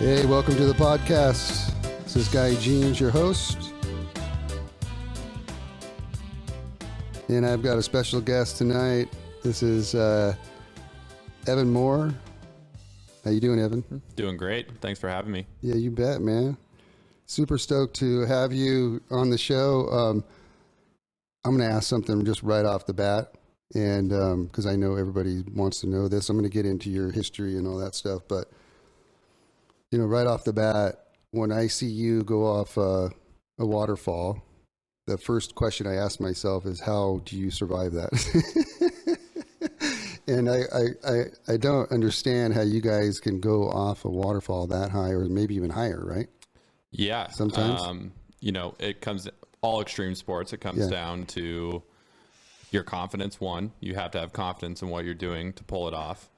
Hey, welcome to the podcast. This is Guy Jeans, your host. And I've got a special guest tonight. This is Evan Moore. How you doing, Evan? Doing great. Thanks for having me. Yeah, you bet, man. Super stoked to have you on the show. I'm going to ask something just right off the bat, and because I know everybody wants to know this. I'm going to get into your history and all that stuff, but you know, right off the bat, when I see you go off a waterfall, the first question I ask myself is, how do you survive that? And I don't understand how you guys can go off a waterfall that high, or maybe even higher, right? Yeah. Sometimes. You know, it comes, all extreme sports, it comes down to your confidence. One, you have to have confidence in what you're doing to pull it off.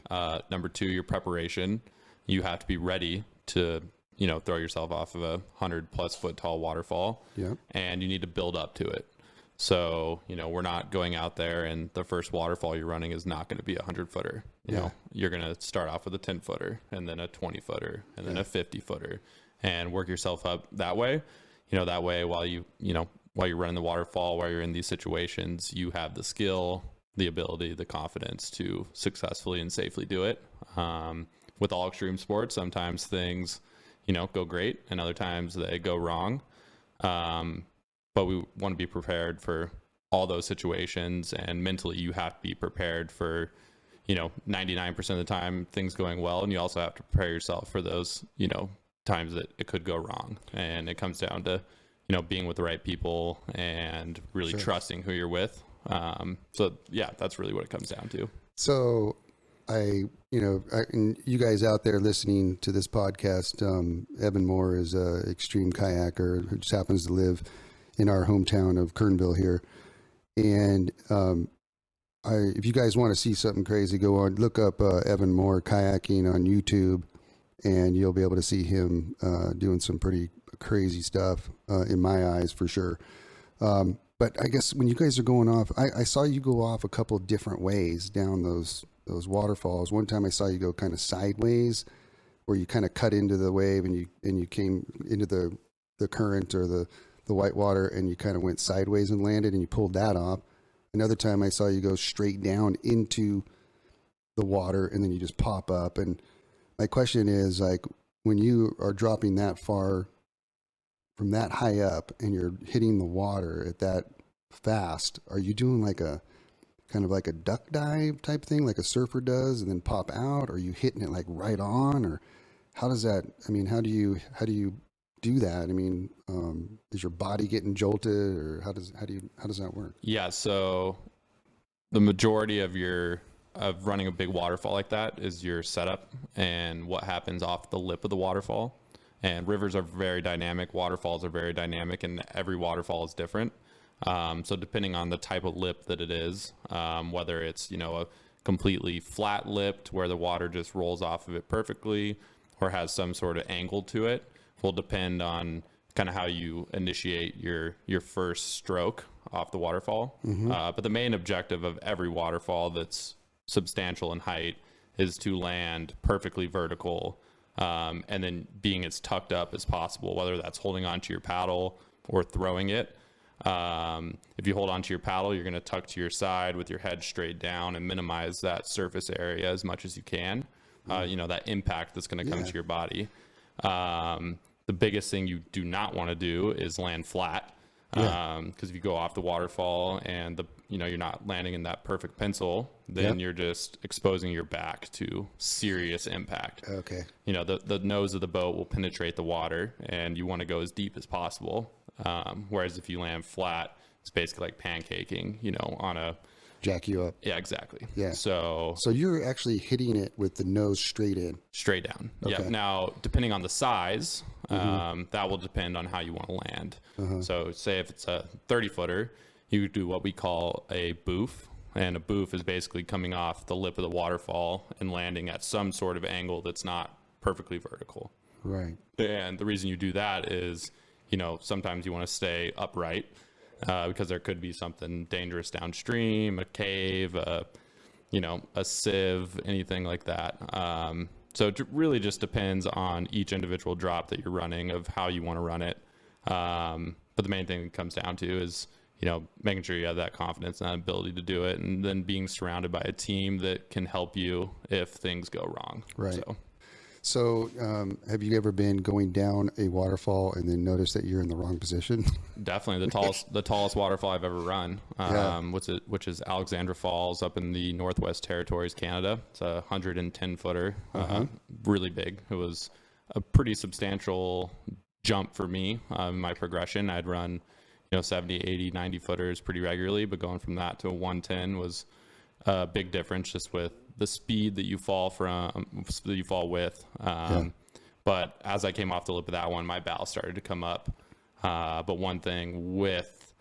Yeah. Number two, your preparation. You have to be ready to, you know, throw yourself off of a 100+ foot tall waterfall. Yeah. And you need to build up to it. So, you know, we're not going out there and the first waterfall you're running is not going to be a 100-footer. You know, you're going to start off with a 10-footer and then a 20-footer and then a 50-footer and work yourself up that way. You know, that way while while you're running the waterfall, while you're in these situations, you have the skill, the ability, the confidence to successfully and safely do it. With all extreme sports, sometimes things, you know, go great and other times they go wrong. But we want to be prepared for all those situations, and mentally you have to be prepared for, you know, 99% of the time things going well. And you also have to prepare yourself for those, you know, times that it could go wrong. And it comes down to, you know, being with the right people and really trusting who you're with. So yeah, that's really what it comes down to. So and you guys out there listening to this podcast, Evan Moore is an extreme kayaker who just happens to live in our hometown of Kernville here. And if you guys want to see something crazy, go on, look up Evan Moore kayaking on YouTube, and you'll be able to see him doing some pretty crazy stuff in my eyes, for sure. But I guess when you guys are going off, I saw you go off a couple of different ways down those waterfalls. One time I saw you go kind of sideways, where you kind of cut into the wave and you came into the current or the Whitewater, and you kind of went sideways and landed, and you pulled that off. Another time I saw you go straight down into the water, and then you just pop up. And my question is, like, when you are dropping that far from that high up and you're hitting the water at that fast, are you doing like a kind of like a duck dive type thing, like a surfer does, and then pop out? Or are you hitting it like right on? Or how does that, I mean, how do you do that? I mean, is your body getting jolted, or how does that work? Yeah. So the majority of running a big waterfall like that is your setup and what happens off the lip of the waterfall. And rivers are very dynamic. Waterfalls are very dynamic, and every waterfall is different. So depending on the type of lip that it is, whether it's, you know, a completely flat lipped where the water just rolls off of it perfectly, or has some sort of angle to it, will depend on kind of how you initiate your first stroke off the waterfall. Mm-hmm. But the main objective of every waterfall that's substantial in height is to land perfectly vertical, and then being as tucked up as possible, whether that's holding onto your paddle or throwing it. If you hold onto your paddle, you're going to tuck to your side with your head straight down and minimize that surface area as much as you can. You know, that impact that's going to come to your body. The biggest thing you do not want to do is land flat. Because if you go off the waterfall and you're not landing in that perfect pencil, then you're just exposing your back to serious impact. Okay. You know, the nose of the boat will penetrate the water, and you want to go as deep as possible. Whereas if you land flat, it's basically like pancaking, you know, on a jack you up. Yeah, exactly. Yeah. So you're actually hitting it with the nose straight in. Straight down. Okay. Yeah. Now, depending on the size, that will depend on how you want to land. Uh-huh. So say if it's a 30-footer, you do what we call a boof. And a boof is basically coming off the lip of the waterfall and landing at some sort of angle that's not perfectly vertical. Right. And the reason you do that is, you know, sometimes you want to stay upright because there could be something dangerous downstream, a cave, a sieve, anything like that. So it really just depends on each individual drop that you're running of how you want to run it. But the main thing it comes down to is, making sure you have that confidence and that ability to do it, and then being surrounded by a team that can help you if things go wrong. Right. So have you ever been going down a waterfall and then noticed that you're in the wrong position? Definitely the tallest waterfall I've ever run, which is Alexandra Falls up in the Northwest Territories, Canada. It's a 110 footer, really big. It was a pretty substantial jump for me in my progression. I'd run 70, 80, 90 footers pretty regularly, but going from that to a 110 was a big difference just with the speed that you fall with. But as I came off the lip of that one, my bow started to come up. But one thing with,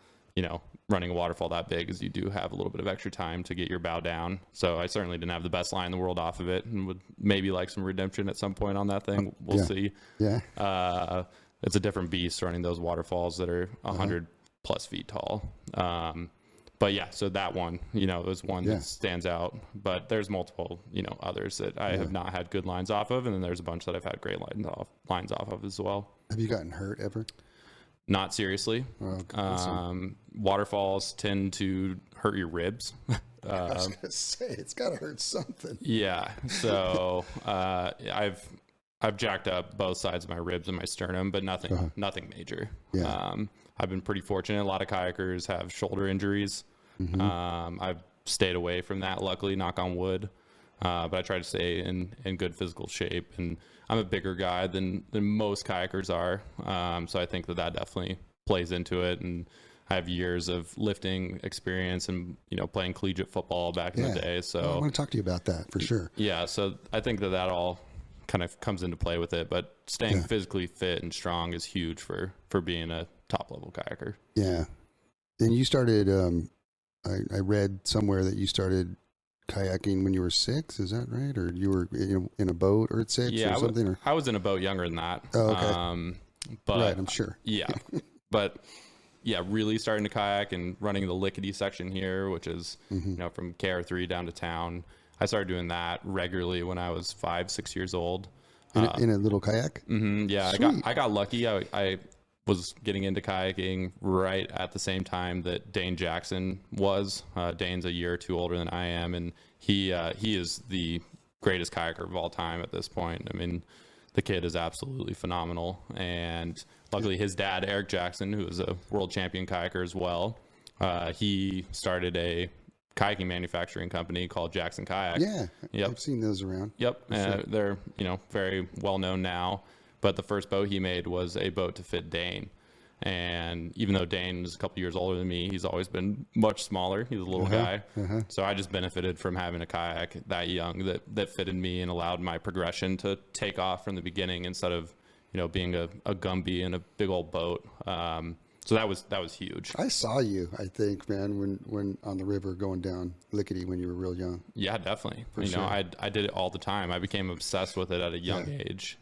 running a waterfall that big is you do have a little bit of extra time to get your bow down. So I certainly didn't have the best line in the world off of it, and would maybe like some redemption at some point on that thing. We'll see. Yeah. It's a different beast running those waterfalls that are 100 plus feet tall. But yeah, so that one, is one that stands out, but there's multiple, others that I have not had good lines off of. And then there's a bunch that I've had great lines off of as well. Have you gotten hurt ever? Not seriously. Waterfalls tend to hurt your ribs. I was going to say, it's got to hurt something. Yeah. So, I've jacked up both sides of my ribs and my sternum, but nothing major. Yeah. I've been pretty fortunate. A lot of kayakers have shoulder injuries. I've stayed away from that, luckily, knock on wood. But I try to stay in good physical shape, and I'm a bigger guy than most kayakers are. So I think that definitely plays into it. And I have years of lifting experience and, playing collegiate football back in the day. So I want to talk to you about that for sure. Yeah. So I think that all kind of comes into play with it, but staying physically fit and strong is huge for being a top level kayaker. Yeah. And you started, I read somewhere that you started kayaking when you were 6. Is that right? Or you were in a boat or at 6 or something? I was in a boat younger than that. Oh, okay. But right, I'm sure. Yeah. But yeah, really starting to kayak and running the lickety section here, which is, from KR3 down to town. I started doing that regularly when I was 5-6 years old. In a little kayak? Yeah. Sweet. I got lucky. I was getting into kayaking right at the same time that Dane Jackson was. Dane's a year or two older than I am, and he is the greatest kayaker of all time at this point. I mean, the kid is absolutely phenomenal. And luckily his dad, Eric Jackson, who is a world champion kayaker as well, he started a kayaking manufacturing company called Jackson Kayak. Yeah. Yep. I've seen those around. Yep. Sure. They're, very well known now. But the first boat he made was a boat to fit Dane. And even though Dane is a couple years older than me, he's always been much smaller. He's a little guy. So I just benefited from having a kayak that young that fitted me and allowed my progression to take off from the beginning instead of, being a Gumby in a big old boat. So that was huge. I saw you, I think, man, when on the river going down Lickety when you were real young. Yeah, definitely. For sure. I did it all the time. I became obsessed with it at a young age.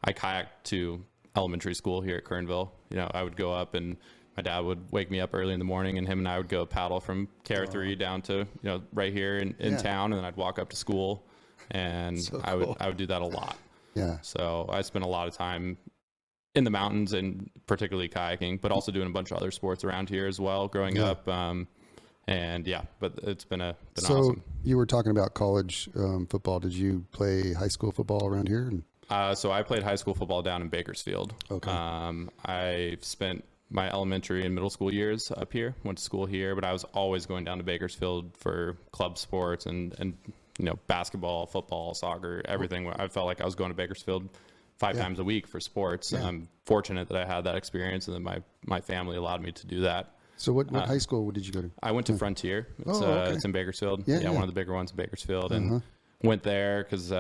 I kayaked to elementary school here at Kernville. I would go up and my dad would wake me up early in the morning, and him and I would go paddle from KR3 down to, right here in town. And then I'd walk up to school, and so cool. I would do that a lot. Yeah. So I spent a lot of time in the mountains and particularly kayaking, but also doing a bunch of other sports around here as well growing up. And yeah, but it's been awesome. So you were talking about college football. Did you play high school football around here? So I played high school football down in Bakersfield. Okay. I spent my elementary and middle school years up here, went to school here, but I was always going down to Bakersfield for club sports and basketball, football, soccer, everything. I felt like I was going to Bakersfield 5 times a week for sports. Yeah. I'm fortunate that I had that experience, and that my family allowed me to do that. So what high school did you go to? I went to Frontier. It's in Bakersfield. Yeah, one of the bigger ones in Bakersfield. And went there because,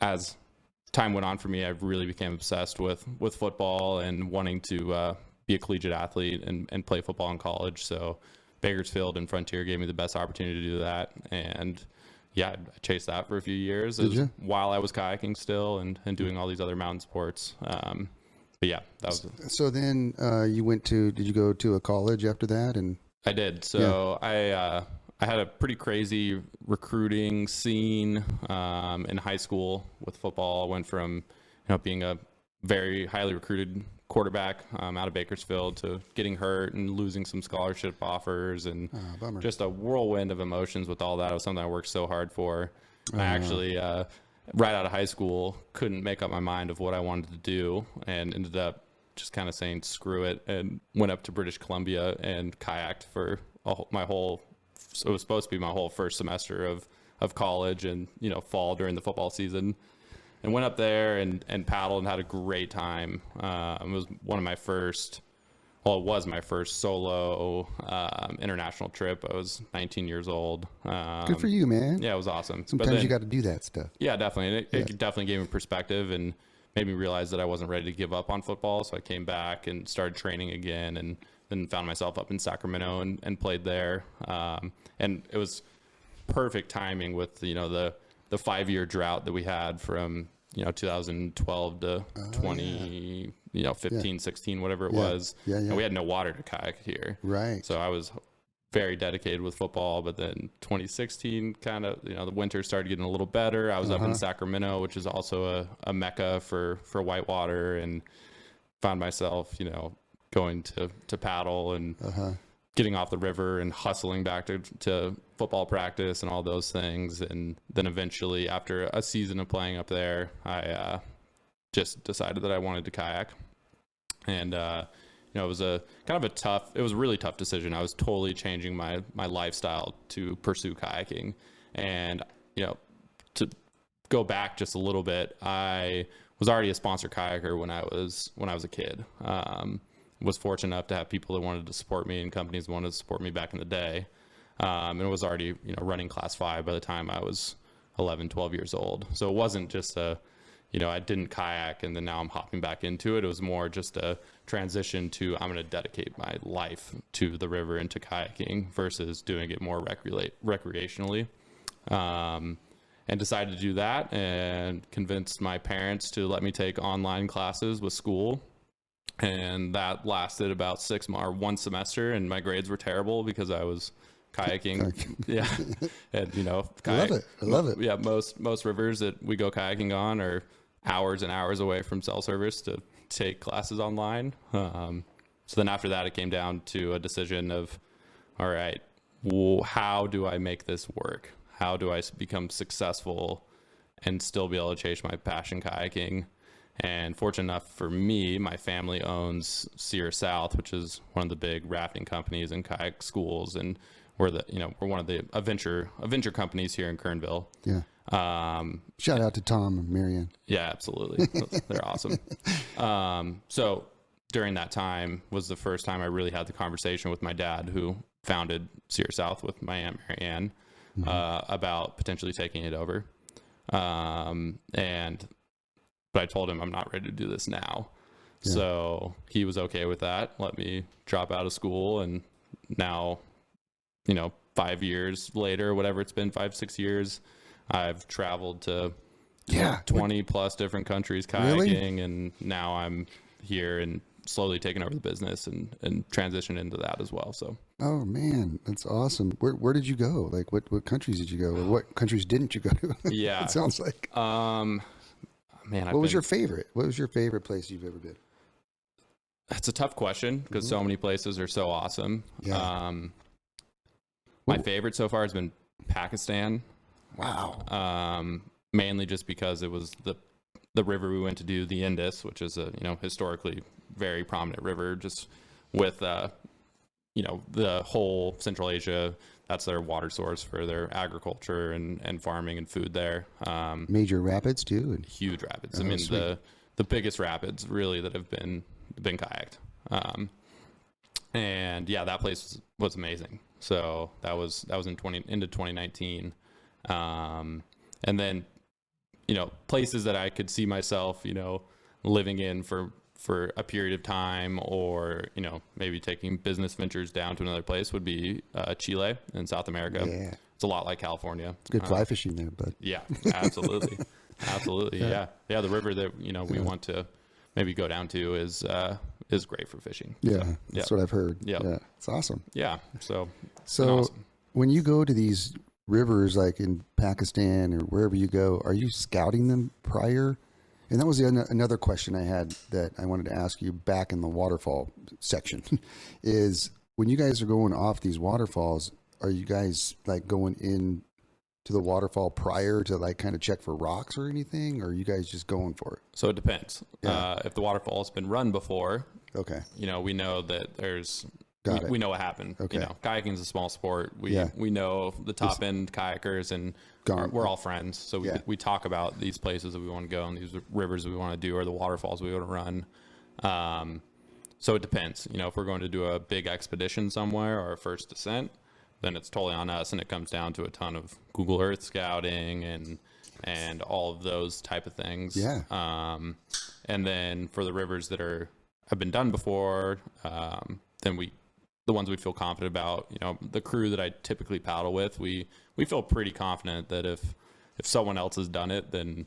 as time went on for me, I really became obsessed with football and wanting to be a collegiate athlete and play football in college. So Bakersfield and Frontier gave me the best opportunity to do that. And yeah, I chased that for a few years while I was kayaking still and doing all these other mountain sports. But yeah, that was. So then did you go to a college after that? And I did. So I I had a pretty crazy recruiting scene in high school with football. I went from being a very highly recruited quarterback out of Bakersfield to getting hurt and losing some scholarship offers, and just a whirlwind of emotions with all that. It was something I worked so hard for. I actually, right out of high school, couldn't make up my mind of what I wanted to do, and ended up just kind of saying screw it, and went up to British Columbia and kayaked for my whole, so it was supposed to be my whole first semester of college, and fall during the football season, and went up there and paddled and had a great time. It was one of my first, well, it was my first solo international trip. I was 19 years old. Good for you, man. Yeah, it was awesome. Sometimes you got to do that stuff. Yeah, definitely. And it definitely gave me perspective and made me realize that I wasn't ready to give up on football. So I came back and started training again, and then found myself up in Sacramento and played there. And it was perfect timing with, the 5-year drought that we had from, 2012 to 15, 16, whatever it was. Yeah. And we had no water to kayak here. Right. So I was very dedicated with football, but then 2016 kind of, the winter started getting a little better. I was up in Sacramento, which is also a mecca for Whitewater, and found myself, going to paddle and getting off the river and hustling back to football practice and all those things. And then eventually, after a season of playing up there, I just decided that I wanted to kayak. And it was it was a really tough decision. I was totally changing my lifestyle to pursue kayaking. And to go back just a little bit, I was already a sponsor kayaker when I was a kid. Was fortunate enough to have people that wanted to support me, and companies that wanted to support me back in the day. And it was already, running class 5 by the time I was 11, 12 years old. So it wasn't just I didn't kayak and then now I'm hopping back into it. It was more just a transition to, I'm going to dedicate my life to the river and to kayaking versus doing it more recreationally. And decided to do that, and convinced my parents to let me take online classes with school. And that lasted about 6 months or 1 semester, and my grades were terrible because I was kayaking. Yeah. And I love it. Yeah. Most rivers that we go kayaking on are hours and hours away from cell service to take classes online. So then after that, it came down to a decision of, all right, how do I make this work? How do I become successful and still be able to chase my passion kayaking? And fortunate enough for me, my family owns Sierra South, which is one of the big rafting companies and kayak schools, and we're one of the venture companies here in Kernville. Yeah. Shout out to Tom and Marianne. Yeah, absolutely. They're awesome. So during that time was the first time I really had the conversation with my dad, who founded Sierra South with my Aunt Marianne, about potentially taking it over. But I told him I'm not ready to do this now. Yeah. So he was okay with that. Let me drop out of school. And now, 5 years later, whatever it's been, 5-6 years, I've traveled to 20 plus different countries kayaking. Really? And now I'm here and slowly taking over the business and transition into that as well. So. Oh man, that's awesome. Where did you go? Like what countries did you go, or what countries didn't you go to? Yeah. It sounds like. Man, what was your favorite? What was your favorite place you've ever been? That's a tough question because so many places are so awesome. Yeah. My favorite so far has been Pakistan. Wow. Mainly just because it was the river we went to do, the Indus, which is a historically very prominent river, just with the whole Central Asia. That's their water source for their agriculture and farming and food there. Major rapids too? Huge rapids. I mean, sweet. the biggest rapids really that have been kayaked. And yeah, that place was amazing. So that was into 2019. And then, places that I could see myself, living in for a period of time, or maybe taking business ventures down to another place would be Chile in South America. Yeah, it's a lot like California. It's good fly fishing there, bud. Yeah, absolutely. Absolutely. Yeah. The river that we want to maybe go down to is great for fishing. Yeah, that's what I've heard. Yeah, it's awesome. Yeah, so awesome. when you go to these rivers, like in Pakistan or wherever you go, are you scouting them prior? And that was another question I had that I wanted to ask you back in the waterfall section is when you guys are going off these waterfalls, are you guys like going in to the waterfall prior to like kind of check for rocks or anything? Or are you guys just going for it? So it depends. Yeah. If the waterfall has been run before, Okay. we know that we know what happened. Okay. Kayaking is a small sport. We know the top end kayakers, and we're all friends. So we talk about these places that we want to go and these rivers that we want to do or the waterfalls we want to run. So it depends. If we're going to do a big expedition somewhere or a first descent, then it's totally on us, and it comes down to a ton of Google Earth scouting and all of those type of things. Yeah. And then for the rivers that have been done before, then the ones we feel confident about, the crew that I typically paddle with, we feel pretty confident that if someone else has done it, then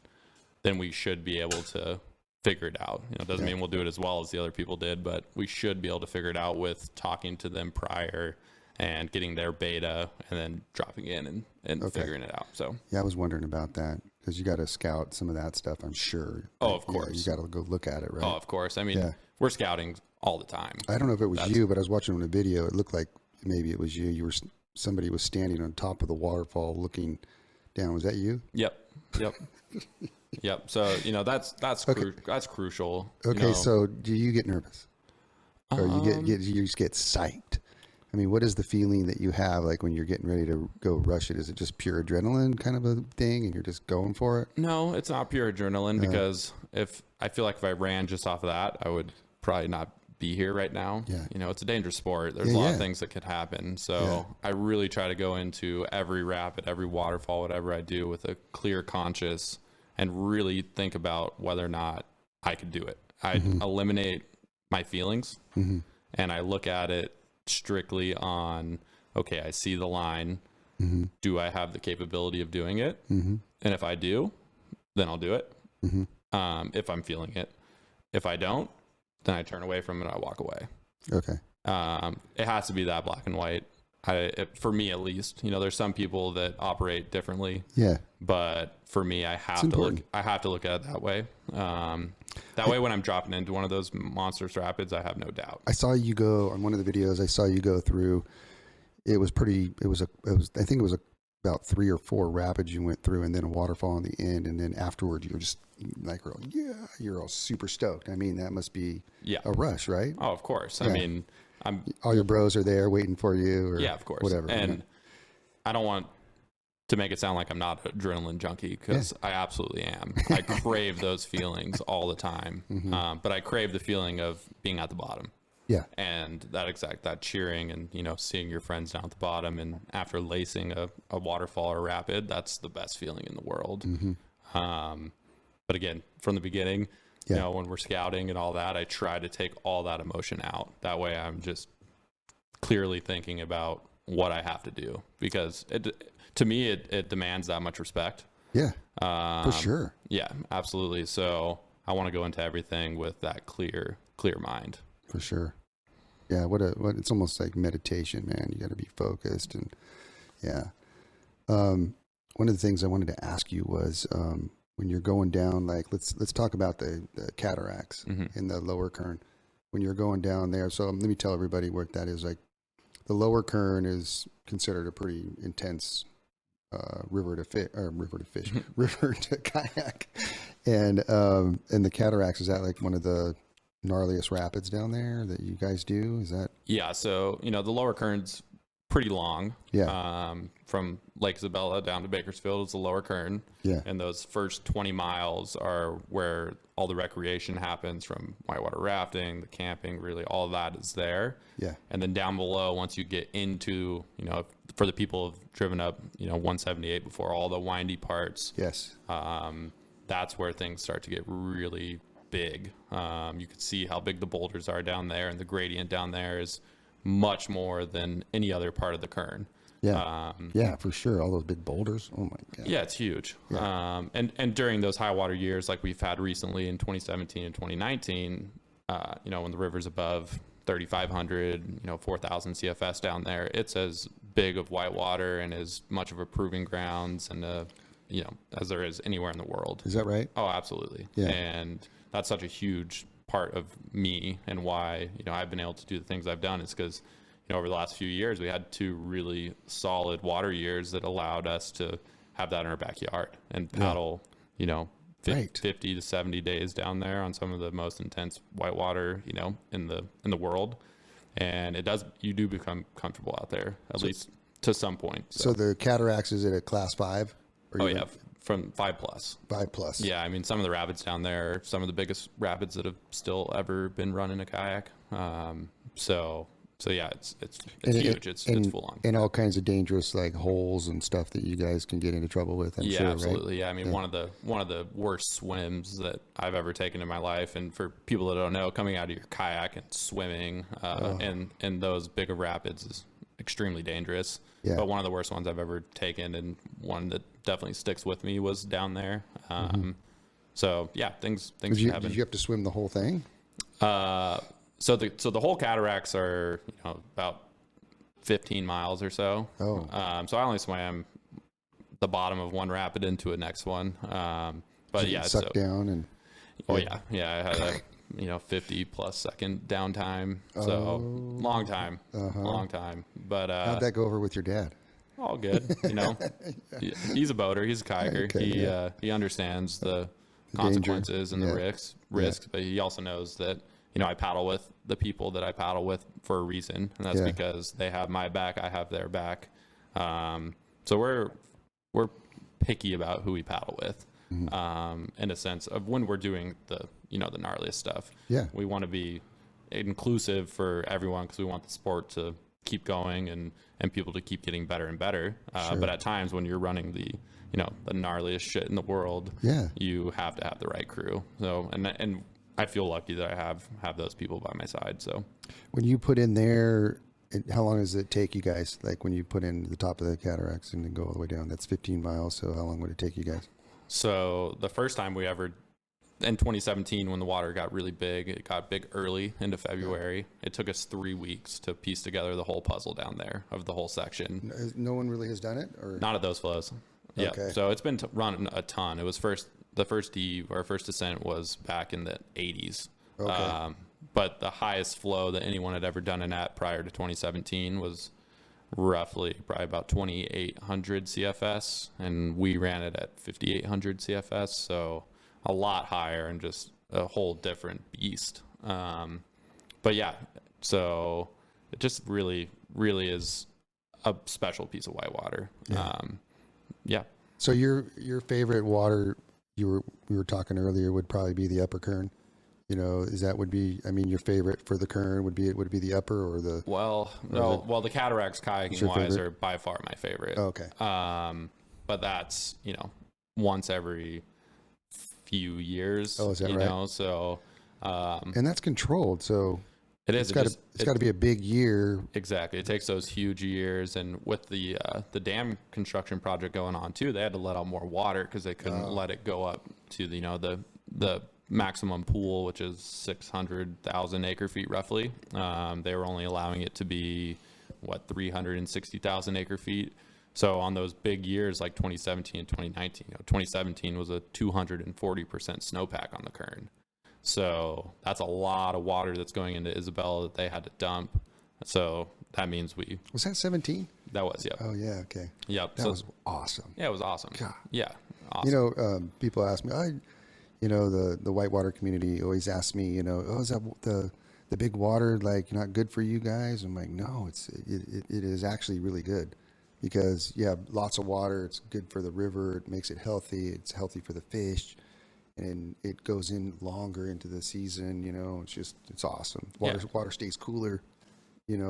we should be able to figure it out. It doesn't mean we'll do it as well as the other people did, but we should be able to figure it out with talking to them prior and getting their beta and then dropping in and figuring it out. So yeah, I was wondering about that because you got to scout some of that stuff, I'm sure. Oh, of course. You got to go look at it, right? Oh, of course. I mean, we're scouting all the time. I don't know if it was you, but I was watching on a video. It looked like maybe it was you. Somebody was standing on top of the waterfall looking down. Was that you? Yep. Yep. So that's crucial. Okay. So do you get nervous, or you just get psyched? I mean, what is the feeling that you have like when you're getting ready to go rush it? Is it just pure adrenaline kind of a thing, and you're just going for it? No, it's not pure adrenaline because if I ran just off of that, I would probably not be here right now. Yeah. It's a dangerous sport. There's a lot of things that could happen. So I really try to go into every rapid, every waterfall, whatever I do with a clear conscience and really think about whether or not I could do it. I eliminate my feelings and I look at it strictly on, okay, I see the line. Do I have the capability of doing it? And if I do, then I'll do it. If I'm feeling it. If I don't, then I turn away from it and I walk away. Okay. It has to be that black and white. For me, at least, there's some people that operate differently. Yeah. But for me, I have to look at it that way. That way, when I'm dropping into one of those monstrous rapids, I have no doubt. I saw you go on one of the videos. I saw you go through. I think it was about 3 or 4 rapids you went through, and then a waterfall on the end, and then afterwards you're just like, you're all super stoked. I mean, that must be a rush, right? Oh, of course. Yeah. I mean, all your bros are there waiting for you, or of course, whatever. And I don't want to make it sound like I'm not an adrenaline junkie, because I absolutely am. I crave those feelings all the time, but I crave the feeling of being at the bottom. Yeah. And that cheering and, seeing your friends down at the bottom, and after lacing a waterfall or rapid, that's the best feeling in the world. But again, from the beginning, when we're scouting and all that, I try to take all that emotion out. That way I'm just clearly thinking about what I have to do, because to me, it demands that much respect. Yeah, for sure. Yeah, absolutely. So I want to go into everything with that clear mind. For sure. Yeah. It's almost like meditation, man. You got to be focused, and one of the things I wanted to ask you was, when you're going down, like, let's talk about the cataracts in the lower Kern. When you're going down there, so let me tell everybody what that is. Like, the lower Kern is considered a pretty intense river to kayak, and the cataracts, is that like one of the gnarliest rapids down there that you guys do? Is that? Yeah. So the lower Kern's pretty long. Yeah. From Lake Isabella down to Bakersfield is the lower Kern. Yeah. And those first 20 miles are where all the recreation happens, from whitewater rafting, the camping, really all of that is there. Yeah. And then down below, once you get into, for the people who've driven up, 178 before, all the windy parts. Yes. That's where things start to get really big. You can see how big the boulders are down there, and the gradient down there is much more than any other part of the Kern. Yeah. Yeah, for sure. All those big boulders. Oh my God. Yeah, it's huge. Yeah. And during those high water years, like we've had recently in 2017 and 2019, when the river's above 3,500, 4,000 CFS down there, it's as big of Whitewater and as much of a proving grounds and as there is anywhere in the world. Is that right? Oh, absolutely. Yeah. And that's such a huge part of me and why, I've been able to do the things I've done is because, over the last few years, we had 2 really solid water years that allowed us to have that in our backyard and paddle, 50 to 70 days down there on some of the most intense whitewater, in the world. And you do become comfortable out there, at least to some point. So the cataracts, is it a class 5? Yeah. From 5+. 5+. Yeah. I mean, some of the rapids down there are some of the biggest rapids that have still ever been run in a kayak. So yeah, it's huge. It's full on. And all kinds of dangerous like holes and stuff that you guys can get into trouble with. I'm sure, absolutely. Right? Yeah, I mean, one of the worst swims that I've ever taken in my life. And for people that don't know, coming out of your kayak and swimming in those bigger rapids is extremely dangerous. Yeah. But one of the worst ones I've ever taken, and one that definitely sticks with me, was down there. So yeah, things happen. Did you have to swim the whole thing? So the whole cataracts are about 15 miles or so. Oh. So I only swam the bottom of one rapid into a next one. But yeah, suck down and. Oh yeah, I had a 50+ second downtime. So long time. But how'd that go over with your dad? All good. He's a boater. He's a kayaker. Okay, he understands the consequences and the risks, but he also knows that. I paddle with the people that I paddle with for a reason, and that's because they have my back, I have their back. So we're picky about who we paddle with, in a sense of when we're doing the the gnarliest stuff. Yeah, we want to be inclusive for everyone because we want the sport to keep going and people to keep getting better and better. But at times when you're running the the gnarliest shit in the world, you have to have the right crew. So and I feel lucky that I have those people by my side. So when you put in there, how long does it take you guys? Like when you put in the top of the cataracts and then go all the way down, that's 15 miles. So how long would it take you guys? So the first time we ever, in 2017, when the water got really big, it got big early into February. It took us 3 weeks to piece together the whole puzzle down there of the whole section. No one really has done it? Or not at those flows. Yeah. Okay. So it's been run a ton. It was the first eve, our first descent was back in the 80s. Okay. But the highest flow that anyone had ever done it at prior to 2017 was roughly probably about 2,800 CFS, and we ran it at 5,800 CFS. So a lot higher and just a whole different beast. But yeah, so it just really, really is a special piece of whitewater. Yeah. So your favorite water, we were talking earlier, would probably be the upper Kern. Your favorite for the Kern would be the upper or the. Well, the cataracts kayaking wise are by far my favorite. Okay. But that's once every few years. Oh, is that right? So. And that's controlled, so. It is. It's got to be a big year. Exactly. It takes those huge years, and with the dam construction project going on too, they had to let out more water because they couldn't let it go up to the maximum pool, which is 600,000 acre feet roughly. They were only allowing it to be 360,000 acre feet. So on those big years like 2017 and 2019, 2017 was a 240% snowpack on the Kern. So that's a lot of water that's going into Isabella that they had to dump. So that means Was that 17? That was, yep. Oh, yeah, okay. Yep. That was awesome. Yeah, it was awesome. God. Yeah, awesome. People ask me, the Whitewater community always asks me, is that the big water, like, not good for you guys? I'm like, no, it is actually really good because, lots of water. It's good for the river. It makes it healthy. It's healthy for the fish. And it goes in longer into the season, it's awesome. Water stays cooler,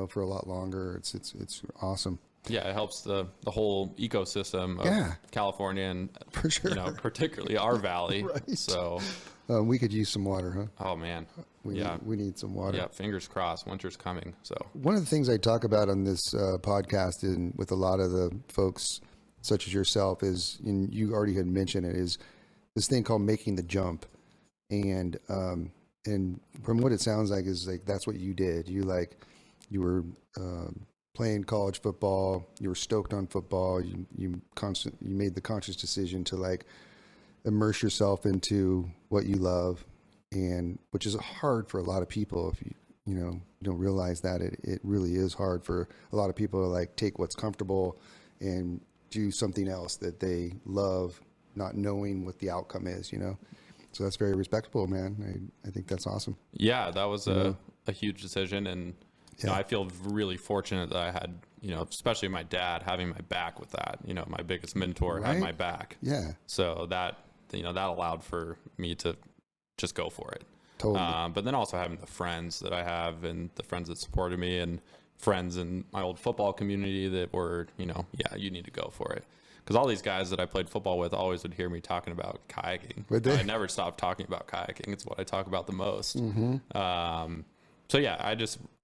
for a lot longer. It's awesome. Yeah, it helps the whole ecosystem of California and for sure. Particularly our valley. Right. So we could use some water, huh? Oh man. We need some water. Yeah, fingers crossed. Winter's coming. So one of the things I talk about on this podcast and with a lot of the folks such as yourself is, and you already had mentioned it, is this thing called making the jump. And from what it sounds like is like, that's what you did. You were playing college football, you were stoked on football. You made the conscious decision to like immerse yourself into what you love, and which is hard for a lot of people. If you don't realize that it really is hard for a lot of people to like take what's comfortable and do something else that they love, not knowing what the outcome is, So that's very respectable, man. I think that's awesome. Yeah, that was a huge decision. And I feel really fortunate that I had, especially my dad having my back with that. My biggest mentor had my back. Yeah. So that allowed for me to just go for it. Totally. But then also having the friends that I have and the friends that supported me and friends in my old football community that were, you need to go for it. Because all these guys that I played football with always would hear me talking about kayaking. I never stopped talking about kayaking. It's what I talk about the most. Mm-hmm. So yeah,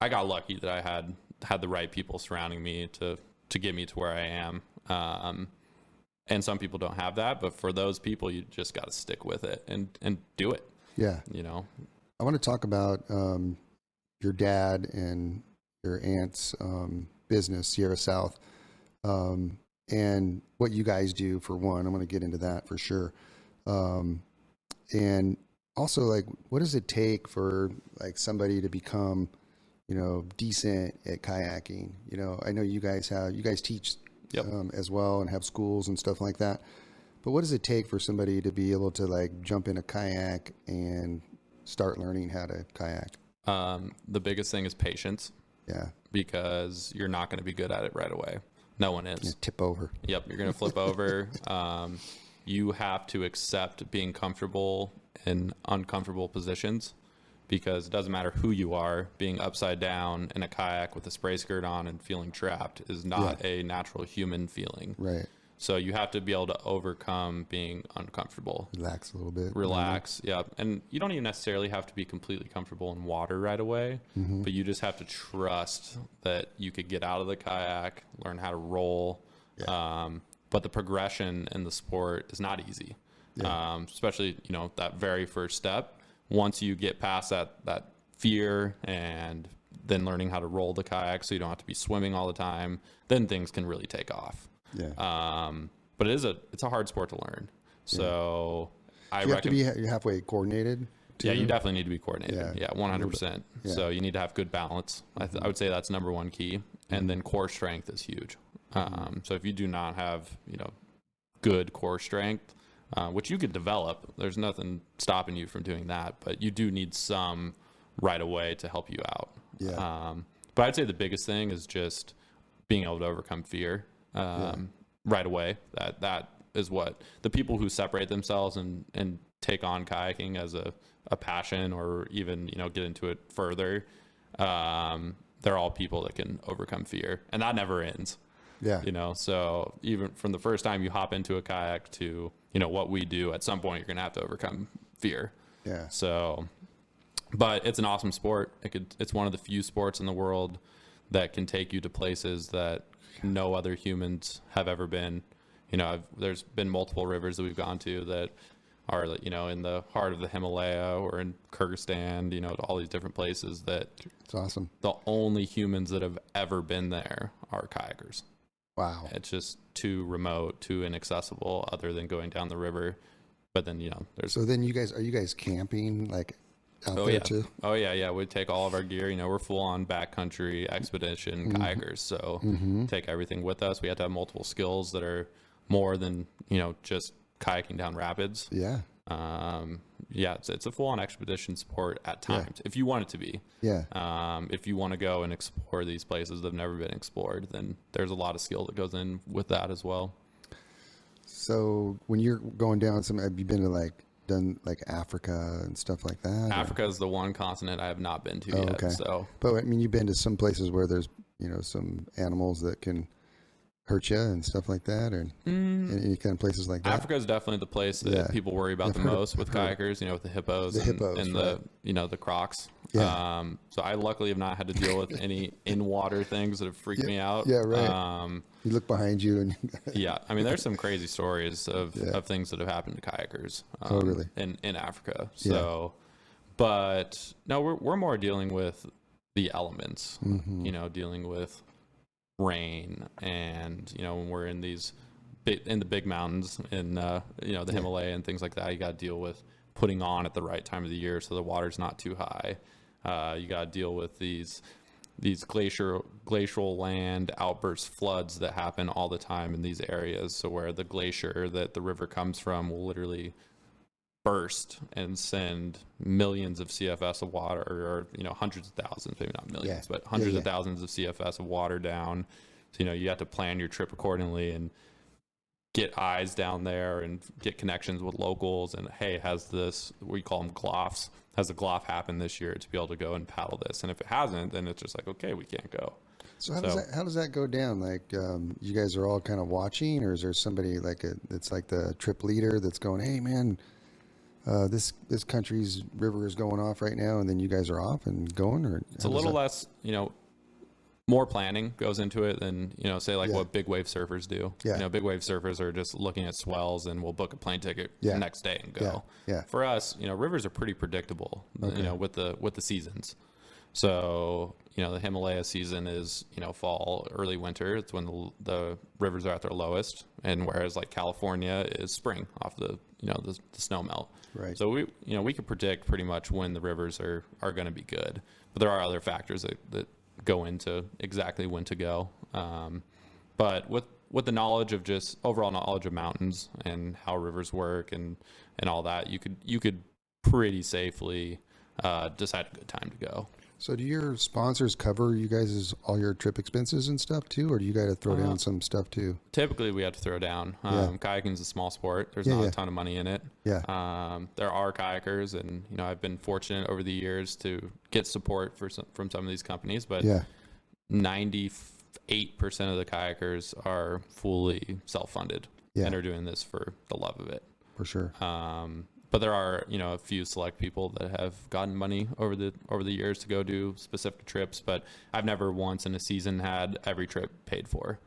I got lucky that I had the right people surrounding me to get me to where I am. And some people don't have that, but for those people, you just got to stick with it and do it. Yeah. I want to talk about your dad and your aunt's business, Sierra South, and what you guys do for one. I'm going to get into that for sure. And also, like, what does it take for like somebody to become, decent at kayaking? I know you guys teach as well and have schools and stuff like that. But what does it take for somebody to be able to like jump in a kayak and start learning how to kayak? The biggest thing is patience. Yeah. Because you're not going to be good at it right away. No one is. You tip over. Yep. You're going to flip over. You have to accept being comfortable in uncomfortable positions, because it doesn't matter who you are. Being upside down in a kayak with a spray skirt on and feeling trapped is not a natural human feeling. Right. So you have to be able to overcome being uncomfortable. Relax a little bit. Relax. Yeah. And you don't even necessarily have to be completely comfortable in water right away, but you just have to trust that you could get out of the kayak, learn how to roll. Yeah. But the progression in the sport is not easy. Yeah. Especially, that very first step. Once you get past that fear and then learning how to roll the kayak so you don't have to be swimming all the time, then things can really take off. Yeah. But it's a hard sport to learn. So you have to be halfway coordinated too? Yeah, you definitely need to be coordinated. Yeah, 100%. Yeah. So you need to have good balance. I would say that's number one key. And then core strength is huge. So if you do not have, good core strength, which you could develop, there's nothing stopping you from doing that, but you do need some right away to help you out. Yeah. But I'd say the biggest thing is just being able to overcome fear. Right away. That is what the people who separate themselves and take on kayaking as a passion, or even, get into it further. They're all people that can overcome fear, and that never ends. Yeah. So even from the first time you hop into a kayak to, what we do, at some point you're going to have to overcome fear. Yeah. So, but it's an awesome sport. It's one of the few sports in the world that can take you to places that no other humans have ever been. There's been multiple rivers that we've gone to that are, in the heart of the Himalaya or in Kyrgyzstan, all these different places that it's awesome. The only humans that have ever been there are kayakers. Wow. It's just too remote, too inaccessible other than going down the river. But then, there's. So then are you guys camping like out there too? Oh yeah. Yeah. We take all of our gear, we're full on backcountry expedition kayakers. So take everything with us. We have to have multiple skills that are more than, just kayaking down rapids. Yeah. It's a full on expedition sport at times, if you want it to be. Yeah. If you want to go and explore these places that have never been explored, then there's a lot of skill that goes in with that as well. So when you're going down have you been to done Africa and stuff like that? Africa is the one continent I have not been to yet. Okay. So, but I mean, you've been to some places where there's, some animals that can hurt you and stuff like that, or any kind of places like that? Africa is definitely the place that people worry about the most with kayakers, with the hippos and the crocs. Yeah. So I luckily have not had to deal with any in-water things that have freaked me out. Yeah, right. You look behind you and yeah, I mean, there's some crazy stories of things that have happened to kayakers really? in Africa. So, but no, we're more dealing with the elements, dealing with rain, and when we're in these in the big mountains in the Himalaya and things like that, you got to deal with putting on at the right time of the year so the water's not too high. You got to deal with these glacial land outburst floods that happen all the time in these areas. So where the glacier that the river comes from will literally burst and send millions of CFS of water, or hundreds of thousands, maybe not millions, but hundreds of thousands of CFS of water down. So you have to plan your trip accordingly and get eyes down there and get connections with locals. And hey, has this, we call them gloffs, has a gloff happened this year to be able to go and paddle this? And if it hasn't, then it's just like, okay, we can't go. So how does that go down? Like, you guys are all kind of watching, or is there somebody it's like the trip leader that's going, hey man, this country's river is going off right now, and then you guys are off and going? Or it's a little less, more planning goes into it than, say what big wave surfers do. Yeah. Big wave surfers are just looking at swells and we'll book a plane ticket the next day and go. Yeah. For us, rivers are pretty predictable, with the seasons. So, the Himalaya season is, fall, early winter. It's when the rivers are at their lowest. And whereas like California is spring off the snow melt. Right. So we could predict pretty much when the rivers are going to be good, but there are other factors that go into exactly when to go. But with the knowledge of just overall knowledge of mountains and how rivers work and all that, you could pretty safely decide a good time to go. So do your sponsors cover you guys' all your trip expenses and stuff too, or do you got to throw down some stuff too? Typically we have to throw down. Kayaking is a small sport. There's not a ton of money in it. Yeah. There are kayakers, and I've been fortunate over the years to get support from some of these companies, but 98% of the kayakers are fully self-funded and are doing this for the love of it. For sure. But there are, a few select people that have gotten money over the years to go do specific trips, but I've never once in a season had every trip paid for.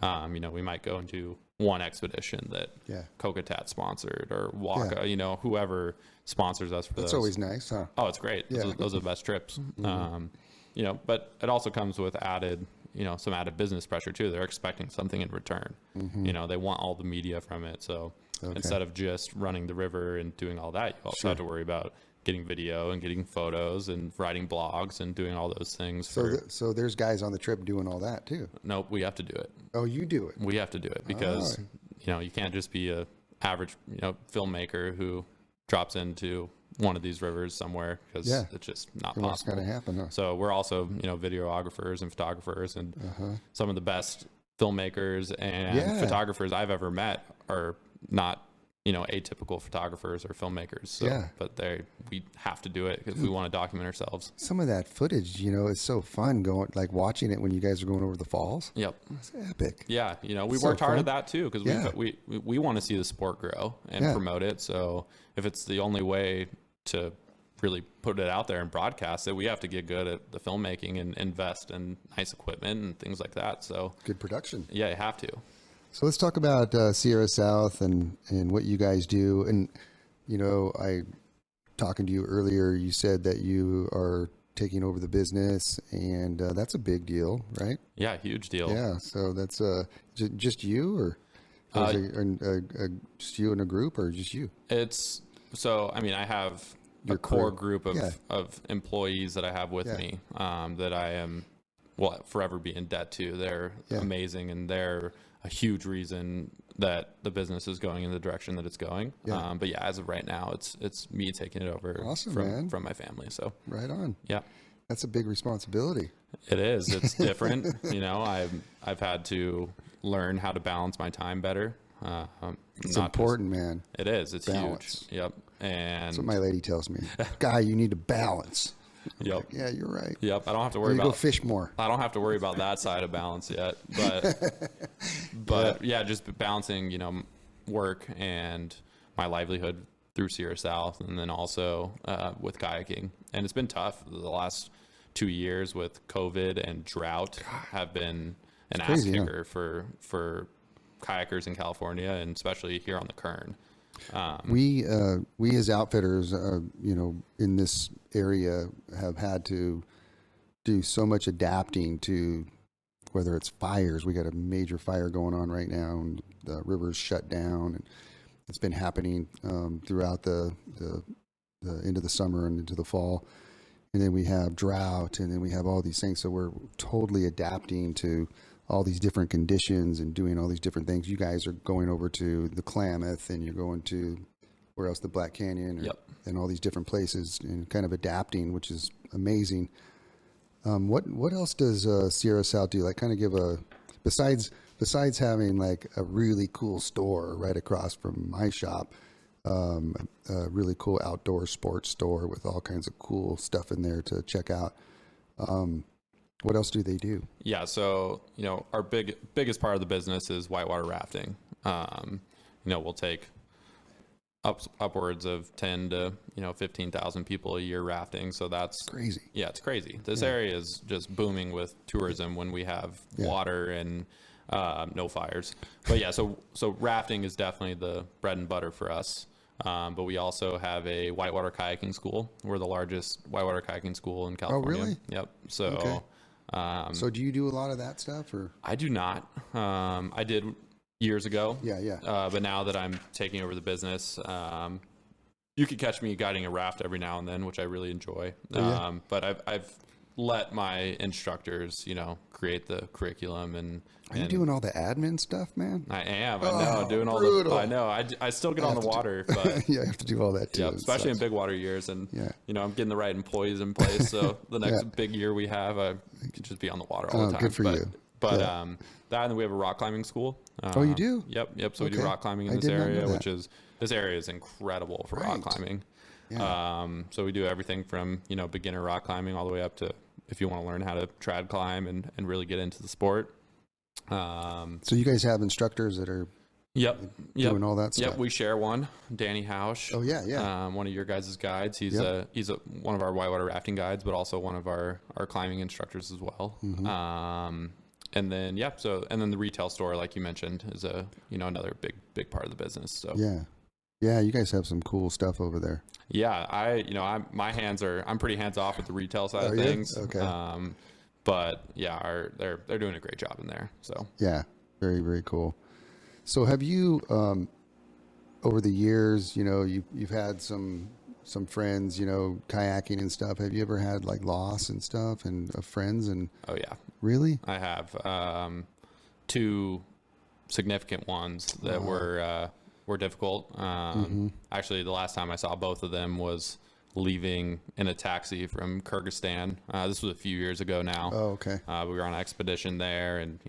We might go and do one expedition that Kokatat sponsored, or Waka, whoever sponsors us for those. That's always nice, huh? Oh, it's great. Yeah. Those are the best trips. But it also comes with some added business pressure too. They're expecting something in return. They want all the media from it. So instead of just running the river and doing all that, you also have to worry about getting video and getting photos and writing blogs and doing all those things. So there's guys on the trip doing all that too? Nope, we have to do it. Oh, you do it? We have to do it because, you can't just be a average, filmmaker who drops into one of these rivers somewhere, because it's just not possible. What's going to happen? Huh? So we're also, videographers and photographers, and some of the best filmmakers and photographers I've ever met are not, atypical photographers or filmmakers. So, but we have to do it if we want to document ourselves. Some of that footage, is so fun watching it when you guys are going over the falls. Yep. It's epic. Yeah. We worked hard at that too, because we want to see the sport grow and promote it. So if it's the only way to really put it out there and broadcast it, we have to get good at the filmmaking and invest in nice equipment and things like that. So good production. Yeah, you have to. So let's talk about Sierra South and what you guys do. And, talking to you earlier, you said that you are taking over the business, and that's a big deal, right? Yeah, huge deal. Yeah. So that's just you, or just you in a group, or just you? I have a core group of employees that I have with me that I will forever be in debt to. They're amazing, and they're a huge reason that the business is going in the direction that it's going. But as of right now, it's me taking it over from my family. So right on. Yeah. That's a big responsibility. It is. It's different. I've had to learn how to balance my time better. It's important, man. It is. It's balance. Huge. Yep. And that's what my lady tells me. Guy, you need to balance. Yep. Like, yeah, you're right. Yep. I don't have to worry about go fish more. I don't have to worry about that side of balance yet. But just balancing, work and my livelihood through Sierra South, and then also with kayaking. And it's been tough. The last 2 years with COVID and drought have been an ass kicker for kayakers in California, and especially here on the Kern. We as outfitters, in this area have had to do so much adapting to whether it's fires. We got a major fire going on right now, and the river's shut down, and it's been happening throughout the end of the summer and into the fall. And then we have drought, and then we have all these things. So we're totally adapting to all these different conditions and doing all these different things. You guys are going over to the Klamath, and you're going to where else? The Black Canyon, and all these different places, and kind of adapting, which is amazing. What else does Sierra South do? Like, kind of give a besides having like a really cool store right across from my shop. A really cool outdoor sports store with all kinds of cool stuff in there to check out. What else do they do? Yeah. So, our biggest part of the business is whitewater rafting. We'll take upwards of 10 to 15,000 people a year rafting. So that's crazy. Yeah, it's crazy. This area is just booming with tourism when we have water and no fires. But yeah, so rafting is definitely the bread and butter for us. But we also have a whitewater kayaking school. We're the largest whitewater kayaking school in California. Oh, really? Yep. So, okay. So do you do a lot of that stuff, or? I do not. I did years ago. Yeah. But now that I'm taking over the business, you could catch me guiding a raft every now and then, which I really enjoy. But I've let my instructors, create the curriculum and. Are you doing all the admin stuff, man? I am. I know. Doing all brutal. I know. I still get on the water, but yeah, I have to do all that too. Yeah, especially in big water years, and I'm getting the right employees in place. So the next big year we have, I could just be on the water all the time. Good for you. But that, and then we have a rock climbing school. Oh, you do? Yep. So we do rock climbing in this area, this area is incredible for rock climbing. Yeah. So we do everything from beginner rock climbing all the way up to if you want to learn how to trad climb and really get into the sport. So you guys have instructors that are doing all that stuff? Yep, we share one, Danny Hausch. Oh, yeah. One of your guys' guides. He's one of our whitewater rafting guides, but also one of our climbing instructors as well. Mm-hmm. And then the retail store, like you mentioned, is another big part of the business. So yeah, you guys have some cool stuff over there. Yeah, I'm pretty hands off with the retail side of things. Okay. But yeah, they're doing a great job in there. So yeah, very, very cool. So have you, over the years, you've had some friends, kayaking and stuff. Have you ever had like loss and stuff and friends and? Oh yeah. Really? I have two significant ones that were difficult. Actually, the last time I saw both of them was leaving in a taxi from Kyrgyzstan. This was a few years ago now. Oh, okay. We were on an expedition there, and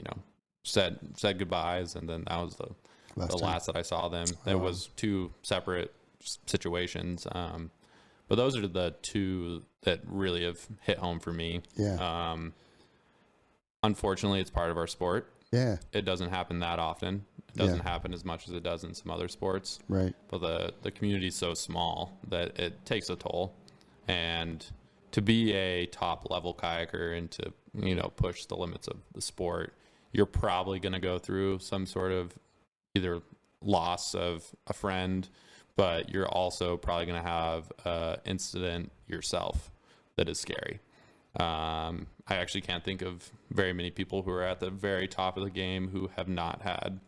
said goodbyes, and then that was the last that I saw them. It was two separate situations, but those are the two that really have hit home for me. Yeah. Unfortunately, it's part of our sport. Yeah. It doesn't happen that often. It doesn't happen as much as it does in some other sports. Right. But the community is so small that it takes a toll. And to be a top level kayaker and to, push the limits of the sport, you're probably going to go through some sort of either loss of a friend, but you're also probably going to have an incident yourself that is scary. I actually can't think of very many people who are at the very top of the game who have not had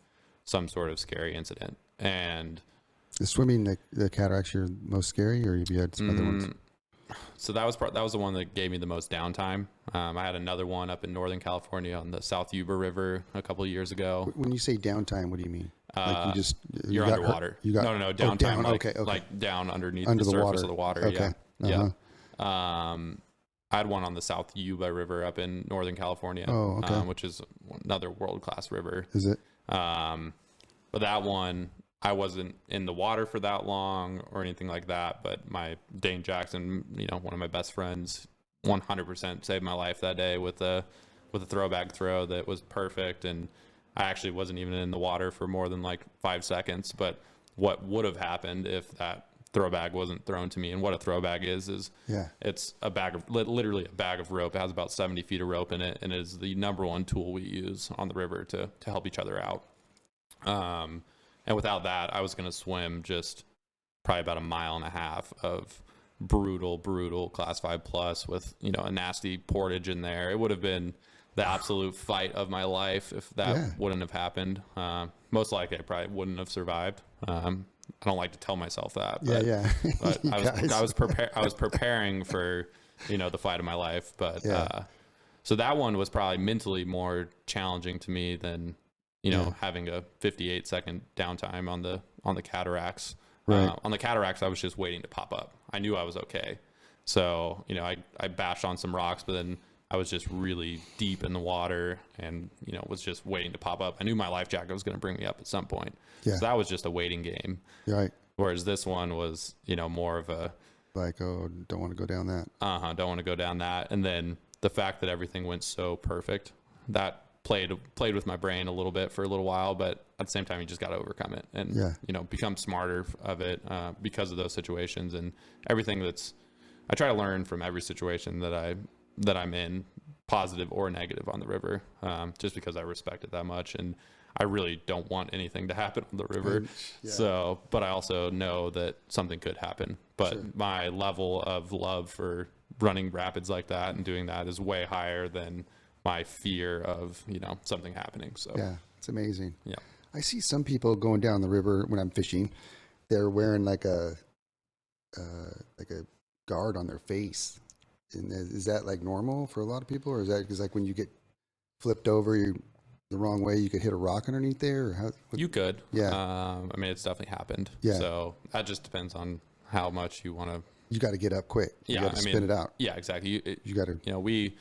some sort of scary incident. And is swimming the cataracts your most scary, or have you had some other ones? So that was the one that gave me the most downtime. I had another one up in Northern California on the South Yuba River a couple of years ago. When you say downtime, what do you mean? Like you're underwater. No, downtime. Down, okay. Like down underneath under the surface water. of the water. Okay. Yeah. I had one on the South Yuba River up in Northern California, which is another world-class river. Is it? But that one, I wasn't in the water for that long or anything like that. But my Dane Jackson, one of my best friends, 100% saved my life that day with a throwback throw that was perfect. And I actually wasn't even in the water for more than like 5 seconds. But what would have happened if that throw bag wasn't thrown to me? And what a throw bag is it's a bag of literally a bag of rope. It has about 70 feet of rope in it, and it is the number one tool we use on the river to help each other out. And without that, I was going to swim just probably about 1.5 miles of brutal class 5 plus with a nasty portage in there. It would have been the absolute fight of my life if that wouldn't have happened. Most likely I probably wouldn't have survived. I don't like to tell myself that, but, but I was preparing for, the fight of my life. But, so that one was probably mentally more challenging to me than, having a 58-second downtime on the cataracts. Right. On the cataracts, I was just waiting to pop up. I knew I was okay. So, I bashed on some rocks, but then I was just really deep in the water and, was just waiting to pop up. I knew my life jacket was going to bring me up at some point. Yeah. So that was just a waiting game. Right. Whereas this one was, more of a... Like, oh, don't want to go down that. Don't want to go down that. And then the fact that everything went so perfect, that played with my brain a little bit for a little while, but at the same time, you just got to overcome it and, become smarter of it because of those situations and everything I try to learn from every situation that I'm in, positive or negative on the river, just because I respect it that much. And I really don't want anything to happen on the river. So, but I also know that something could happen, but my level of love for running rapids like that and doing that is way higher than my fear of, something happening. So yeah, it's amazing. Yeah. I see some people going down the river when I'm fishing. They're wearing like a guard on their face. And is that like normal for a lot of people, or is that because like when you get flipped over the wrong way, you could hit a rock underneath there? Or how? You could. Yeah. I mean, it's definitely happened. Yeah. So that just depends on how much you want to. You got to get up quick. You got to spin it out. Yeah, exactly. You got to.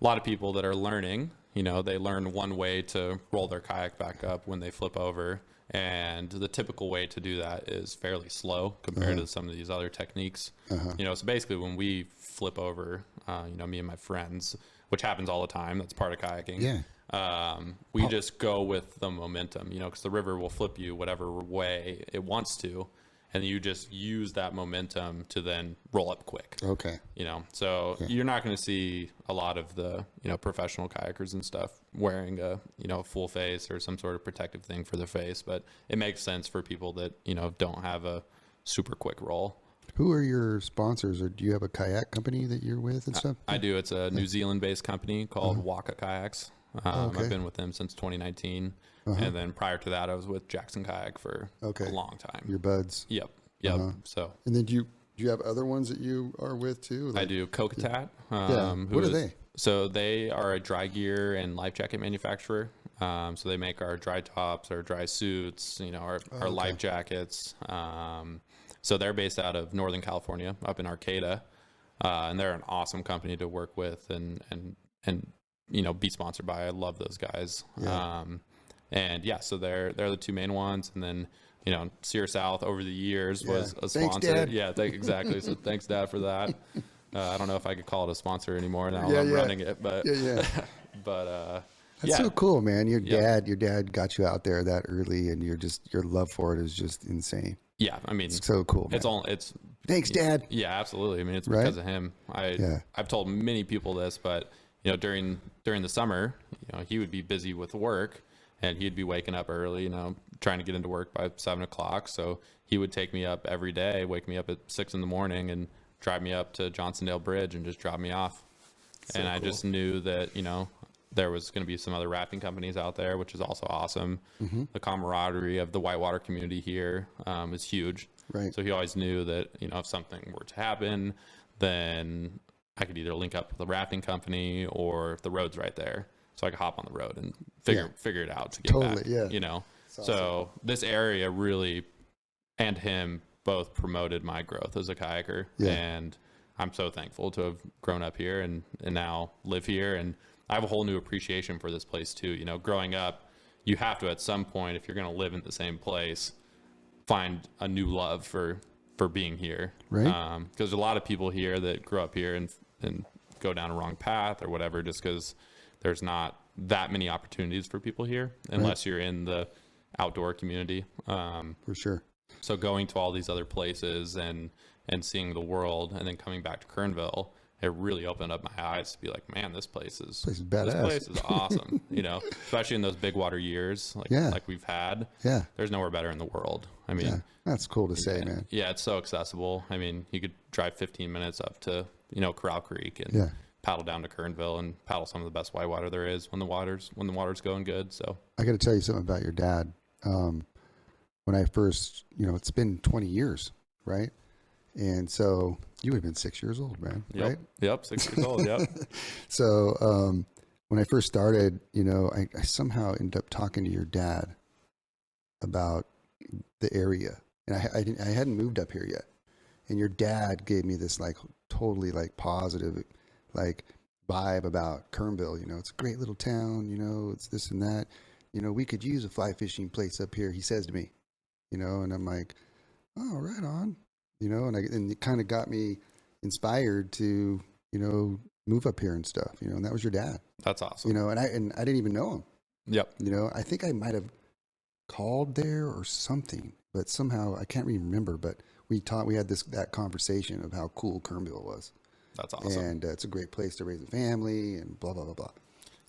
A lot of people that are learning, they learn one way to roll their kayak back up when they flip over. And the typical way to do that is fairly slow compared to some of these other techniques. So basically when we flip over, me and my friends, which happens all the time, that's part of kayaking. Yeah. We just go with the momentum, because the river will flip you whatever way it wants to. And you just use that momentum to then roll up quick. Okay. So you're not going to see a lot of the, professional kayakers and stuff wearing a, full face or some sort of protective thing for their face. But it makes sense for people that, don't have a super quick roll. Who are your sponsors, or do you have a kayak company that you're with and stuff? I do. It's a New Zealand-based company called Waka Kayaks. I've been with them since 2019. And then prior to that, I was with Jackson Kayak for a long time. Your buds. Yep. So. And then do you have other ones that you are with too? Like, I do. Kokatat. What are they? So they are a dry gear and life jacket manufacturer. So they make our dry tops, our dry suits, our life jackets. So they're based out of Northern California, up in Arcata, and they're an awesome company to work with and be sponsored by. I love those guys. So they're the two main ones, and then Sear South over the years was a sponsor. Thanks, Dad. Yeah, exactly. So thanks, Dad, for that. I don't know if I could call it a sponsor anymore now. I'm running it, but but that's so cool, man. Your dad got you out there that early, and your love for it is just insane. Yeah, I mean, it's so cool. Man. It's thanks, Dad. Yeah, absolutely. I mean, it's because of him. I've told many people this, but during the summer, he would be busy with work, and he'd be waking up early, trying to get into work by 7:00. So he would take me up every day, wake me up at 6 a.m, and drive me up to Johnsondale Bridge and just drop me off. And I just knew that there was going to be some other rafting companies out there, which is also awesome. The camaraderie of the Whitewater community here is huge. Right. So he always knew that, if something were to happen, then I could either link up with the rafting company or the road's right there. So I could hop on the road and figure it out to get back. Yeah. So this area really, and him both promoted my growth as a kayaker. Yeah. And I'm so thankful to have grown up here and now live here. And I have a whole new appreciation for this place too. Growing up, you have to, at some point, if you're going to live in the same place, find a new love for being here. Right. Because a lot of people here that grow up here and go down a wrong path or whatever, just because there's not that many opportunities for people here unless you're in the outdoor community. For sure. So going to all these other places and seeing the world and then coming back to Kernville, it really opened up my eyes to be like, man, this place is badass. This place is awesome. Especially in those big water years like we've had. Yeah. There's nowhere better in the world. I mean, that's cool to say, man. Yeah, it's so accessible. I mean, you could drive 15 minutes up to, Corral Creek and paddle down to Kernville and paddle some of the best whitewater there is when the water's going good. So I got to tell you something about your dad. When I first, it's been 20 years, right? And so you would have been 6 years old, man, right? Yep, 6 years old, yep. So when I first started, I somehow ended up talking to your dad about the area. And I hadn't moved up here yet. And your dad gave me this like totally like positive like vibe about Kernville. It's a great little town, it's this and that. We could use a fly fishing place up here, he says to me. And I'm like, oh, right on. And it kind of got me inspired to, move up here and stuff, and that was your dad. That's awesome. And I didn't even know him. Yep. I think I might have called there or something, but somehow I can't even remember, but we had that conversation of how cool Kernville was. That's awesome. And it's a great place to raise a family and blah, blah, blah, blah.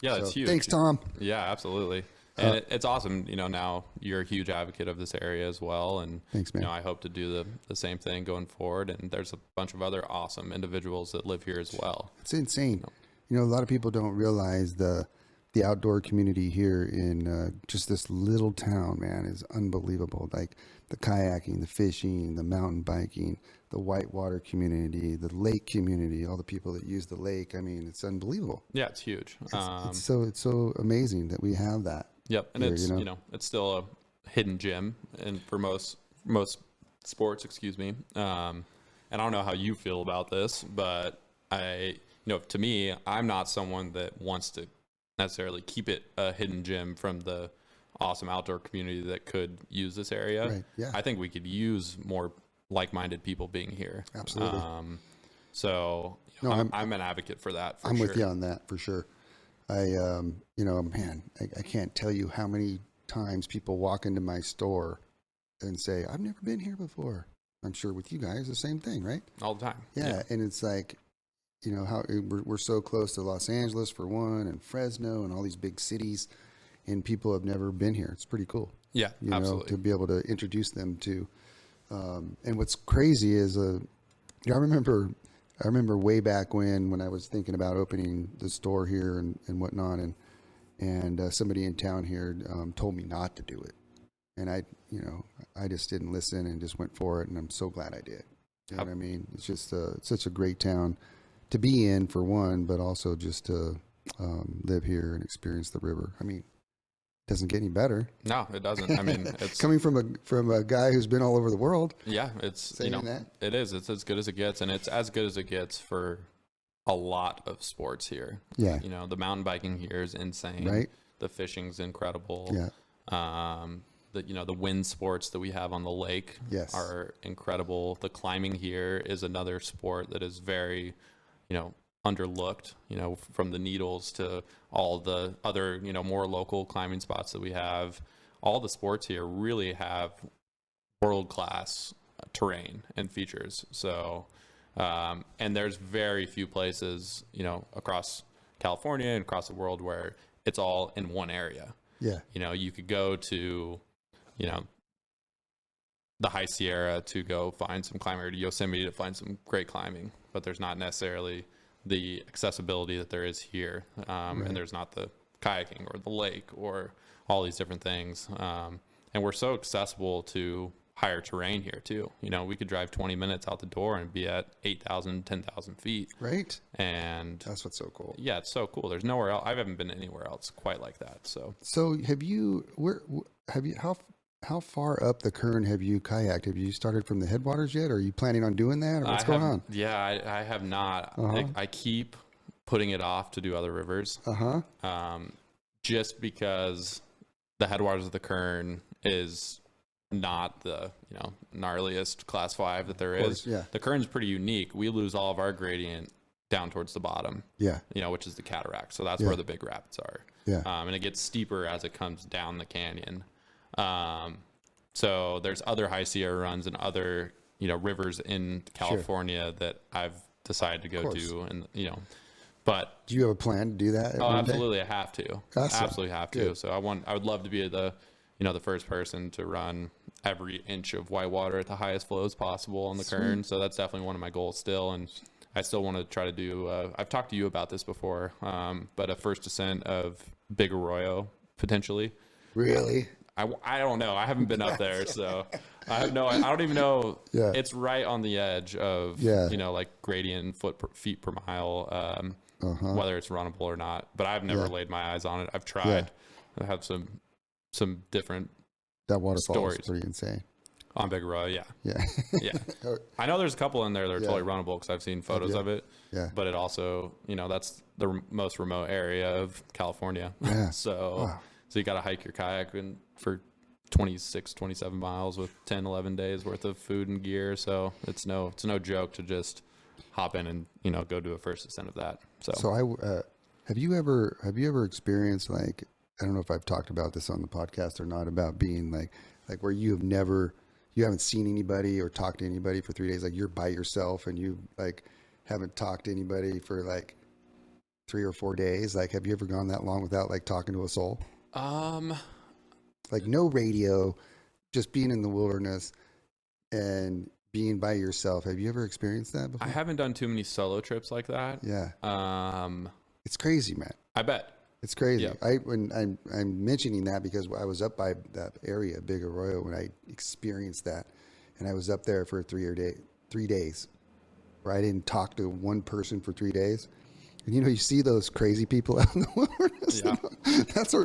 Yeah, that's huge. Thanks, Tom. Yeah, absolutely. And it's awesome, now you're a huge advocate of this area as well. And, thanks, man. I hope to do the same thing going forward. And there's a bunch of other awesome individuals that live here as well. It's insane. A lot of people don't realize the outdoor community here in just this little town, man, is unbelievable. Like the kayaking, the fishing, the mountain biking, the whitewater community, the lake community, all the people that use the lake. I mean, it's unbelievable. Yeah, it's huge. It's so amazing that we have that. Yep, and here, it's it's still a hidden gem, and for most sports, excuse me. And I don't know how you feel about this, but to me, I'm not someone that wants to necessarily keep it a hidden gem from the awesome outdoor community that could use this area. Right. Yeah. I think we could use more like-minded people being here. Absolutely. So I'm an advocate for that. I'm with you on that for sure. Man, I can't tell you how many times people walk into my store and say, I've never been here before. I'm sure with you guys, the same thing, right? All the time. Yeah. And it's like, how we're so close to Los Angeles for one, and Fresno and all these big cities, and people have never been here. It's pretty cool. Yeah, absolutely. To be able to introduce them to, and what's crazy is, I remember way back when I was thinking about opening the store here and whatnot, and somebody in town here told me not to do it, and I just didn't listen and just went for it, and I'm so glad I did. You know what I mean? It's just such a great town to be in for one, but also just to live here and experience the river. I mean, it doesn't get any better. No, it doesn't. I mean, it's coming from a guy who's been all over the world. Yeah, it's that. It is. It's as good as it gets, and it's as good as it gets for a lot of sports here. Yeah. The mountain biking here is insane. Right. The fishing's incredible. Yeah. The wind sports that we have on the lake are incredible. The climbing here is another sport that is very, underlooked, from the Needles to all the other, more local climbing spots that we have. All the sports here really have world-class terrain and features. So, and there's very few places, across California and across the world where it's all in one area. Yeah. You could go to, the High Sierra to go find some climbing, or to Yosemite to find some great climbing, but there's not necessarily the accessibility that there is here. And there's not the kayaking or the lake or all these different things. And we're so accessible to higher terrain here too. We could drive 20 minutes out the door and be at 8,000, 10,000 feet. Right. And that's what's so cool. Yeah, it's so cool. There's nowhere else. I haven't been anywhere else quite like that. So how far up the Kern have you kayaked? Have you started from the headwaters yet? Or are you planning on doing that, or what's going on? Yeah, I have not. I keep putting it off to do other rivers. Just because the headwaters of the Kern is not the gnarliest class 5 that there is. Yeah. The Kern's pretty unique. We lose all of our gradient down towards the bottom. Yeah. Which is the cataract. So that's where the big rapids are. Yeah. And it gets steeper as it comes down the canyon. So there's other High Sierra runs and other rivers in California that I've decided to go to, and but do you have a plan to do that? Oh, absolutely, I have to. Awesome. Absolutely have to. Good. So I would love to be the first person to run every inch of whitewater at the highest flows possible on the Kern. So that's definitely one of my goals still, and I still want to try to do, I've talked to you about this before, but a first ascent of Big Arroyo potentially. Really? I don't know. I haven't been up there, so I don't even know. Yeah. It's right on the edge of, like gradient feet per mile, whether it's runnable or not, but I've never laid my eyes on it. I've tried. I have some different That waterfall stories. is pretty insane. On Big Arroyo, yeah. Yeah. I know there's a couple in there that are totally runnable because I've seen photos of it. Yeah. But it also, that's the most remote area of California. Yeah. So you got to hike your kayak for 26, 27 miles with 10, 11 days worth of food and gear. So it's no joke to just hop in and, go do a first ascent of that. So have you ever experienced, like, I don't know if I've talked about this on the podcast or not, about being like where you haven't seen anybody or talked to anybody for 3 days, like you're by yourself and you like haven't talked to anybody for like 3 or 4 days. Like, have you ever gone that long without like talking to a soul? Like no radio, just being in the wilderness and being by yourself. Have you ever experienced that before? I haven't done too many solo trips like that. Yeah. It's crazy, man. I bet. It's crazy. Yep. When I'm mentioning that because I was up by that area, Big Arroyo, when I experienced that, and I was up there for 3 days, where I didn't talk to one person for 3 days. And you see those crazy people out in the wilderness. Yeah.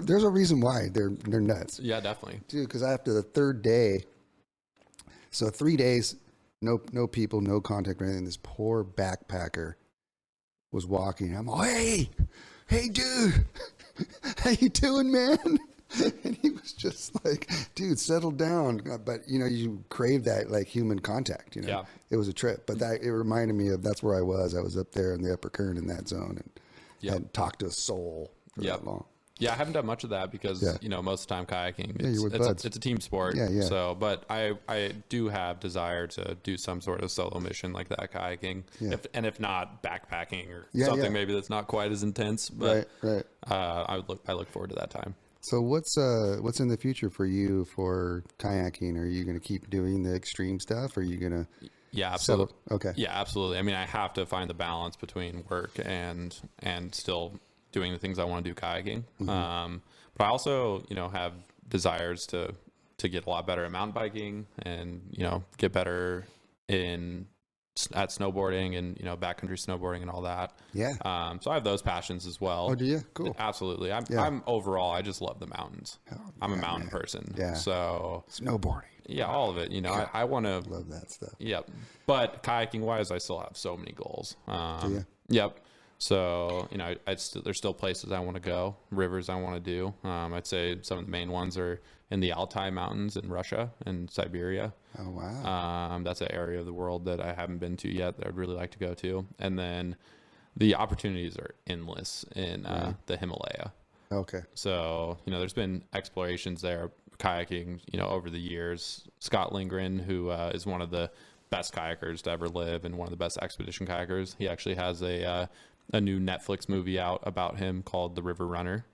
There's a reason why they're nuts. Yeah, definitely, dude. Because after the third day, so 3 days, no people, no contact or anything. This poor backpacker was walking. I'm like, hey, dude, how you doing, man? And he was just like, dude, settle down. But, you crave that like human contact, Yeah. It was a trip, but it reminded me of, that's where I was. I was up there in the upper Kern in that zone and hadn't talked to a soul for that long. Yeah, I haven't done much of that because, most of the time kayaking, it's a team sport. Yeah. So, but I do have desire to do some sort of solo mission like that kayaking. Yeah. If not backpacking or something maybe that's not quite as intense. But right. I look forward to that time. So what's in the future for you for kayaking? Are you going to keep doing the extreme stuff? Or are you going to Yeah, absolutely. Okay. Yeah, absolutely. I mean, I have to find the balance between work and still doing the things I want to do kayaking. Mm-hmm. But I also, have desires to get a lot better at mountain biking and, get better at snowboarding and, backcountry snowboarding and all that. Yeah. So I have those passions as well. Oh, do you? Cool. Absolutely. I'm overall, I just love the mountains. I'm a mountain person. Yeah. So snowboarding. Yeah, all of it. I want to love that stuff. Yep. But kayaking wise, I still have so many goals. Do you? Yep. So, there's still places I want to go, rivers I want to do. I'd say some of the main ones are in the Altai Mountains in Russia and Siberia. Oh, wow. That's an area of the world that I haven't been to yet that I'd really like to go to. And then the opportunities are endless in the Himalaya. Okay. So, there's been explorations there, kayaking, over the years. Scott Lindgren, who is one of the best kayakers to ever live and one of the best expedition kayakers, he actually has a new Netflix movie out about him called The River Runner.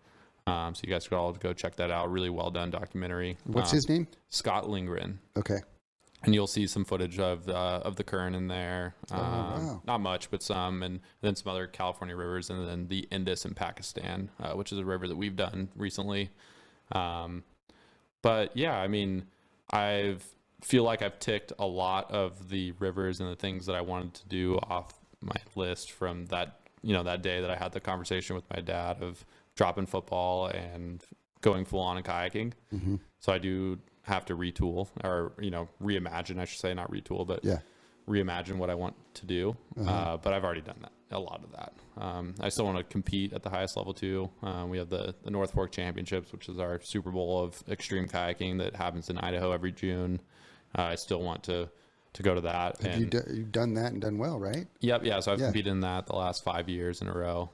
So you guys could all go check that out. Really well done documentary. What's his name? Scott Lindgren. Okay. And you'll see some footage of the Kern in there. Wow. Not much, but some, and then some other California rivers, and then the Indus in Pakistan, which is a river that we've done recently. But yeah, I mean, feel like I've ticked a lot of the rivers and the things that I wanted to do off my list from that, that day that I had the conversation with my dad of dropping football and going full on in kayaking. Mm-hmm. So I do have to retool or, reimagine, I should say, not retool, but reimagine what I want to do. But I've already done that, a lot of that. I still want to compete at the highest level too. We have the North Fork Championships, which is our Super Bowl of extreme kayaking that happens in Idaho every June. I still want to go to that. You've done that and done well, right? Yep. Yeah. So I've competed in that the last 5 years in a row.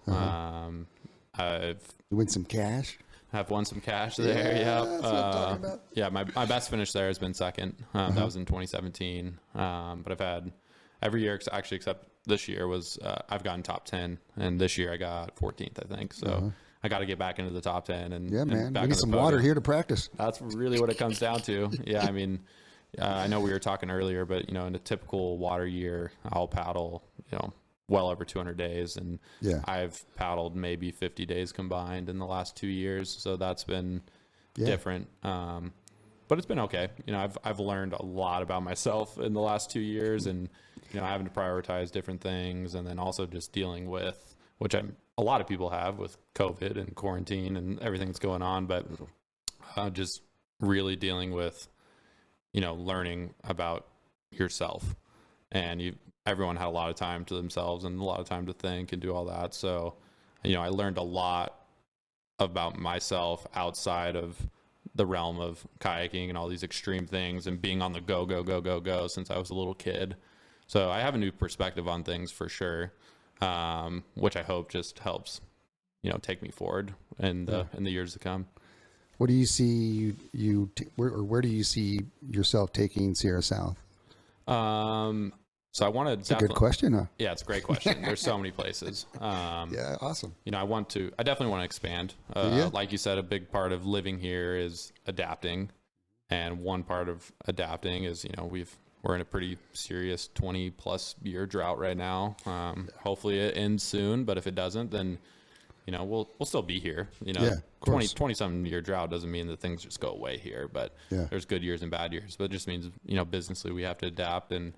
You win some cash. I've won some cash there. Yeah. That's what I'm talking about. Yeah. My best finish there has been second. That was in 2017. But I've had every year, actually, except this year I've gotten top 10, and this year I got 14th, I think. So I got to get back into the top 10 and man, back we need some water here to practice. That's really what it comes down to. Yeah. I mean, I know we were talking earlier, but in a typical water year, I'll paddle, well over 200 days, and Yeah. I've paddled maybe 50 days combined in the last 2 years. So that's been Yeah. different. But it's been okay. I've learned a lot about myself in the last 2 years, and having to prioritize different things, and then also just dealing with, which a lot of people have with COVID and quarantine and everything that's going on, but just really dealing with, learning about yourself. And everyone had a lot of time to themselves and a lot of time to think and do all that. So, I learned a lot about myself outside of the realm of kayaking and all these extreme things and being on the go since I was a little kid. So I have a new perspective on things for sure, which I hope just helps, take me forward in the years to come. What do you see where do you see yourself taking Sierra South? So I want to. It's a good question, huh? Yeah, it's a great question. There's so many places. Yeah, awesome. I definitely want to expand. Like you said, a big part of living here is adapting. And one part of adapting is, we're in a pretty serious 20 plus year drought right now. Hopefully it ends soon, but if it doesn't, then, we'll still be here. 20 something year drought doesn't mean that things just go away here, but there's good years and bad years. But it just means, businessly we have to adapt. And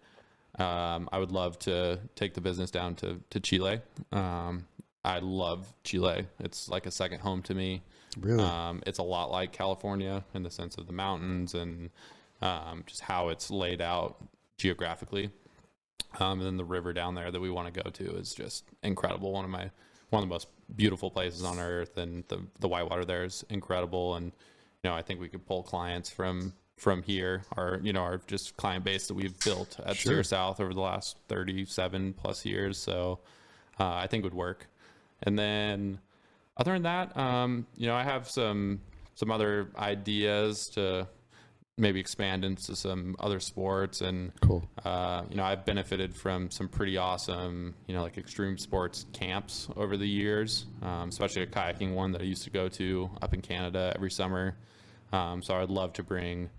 I would love to take the business down to Chile. I love Chile. It's like a second home to me. Really? It's a lot like California in the sense of the mountains and just how it's laid out geographically. And then the river down there that we want to go to is just incredible. One of the most beautiful places on earth, and the Whitewater there is incredible. And I think we could pull clients from here, our just client base that we've built at Sierra South over the last 37 plus years. So I think it would work. And then other than that, I have some other ideas to maybe expand into some other sports. And cool. I've benefited from some pretty awesome, like extreme sports camps over the years, especially a kayaking one that I used to go to up in Canada every summer. So I'd love to bring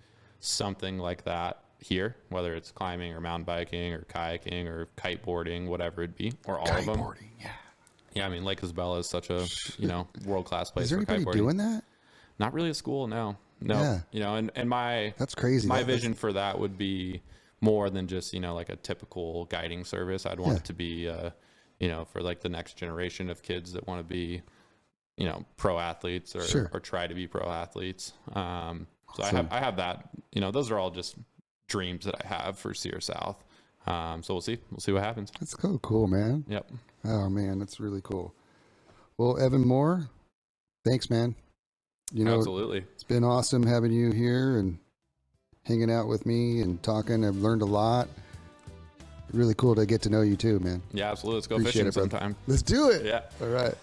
something like that here, whether it's climbing or mountain biking or kayaking or kiteboarding, whatever it be, or all of them. Kiteboarding, yeah. Yeah, I mean, Lake Isabella is such a, world-class place Is there for anybody kiteboarding. doing that? Not really at school, no. Yeah. And my That's crazy. My vision for that would be more than just, like a typical guiding service. I'd want it to be, for like the next generation of kids that want to be, pro athletes or try to be pro athletes. So I have that, those are all just dreams that I have for Sierra South. So we'll see what happens. That's cool, man. Yep. Oh man, that's really cool. Well, Evan Moore, thanks, man. Absolutely. It's been awesome having you here and hanging out with me and talking. I've learned a lot. Really cool to get to know you too, man. Yeah, absolutely. Let's go Appreciate fishing it, bro. sometime. Let's do it. Yeah. All right.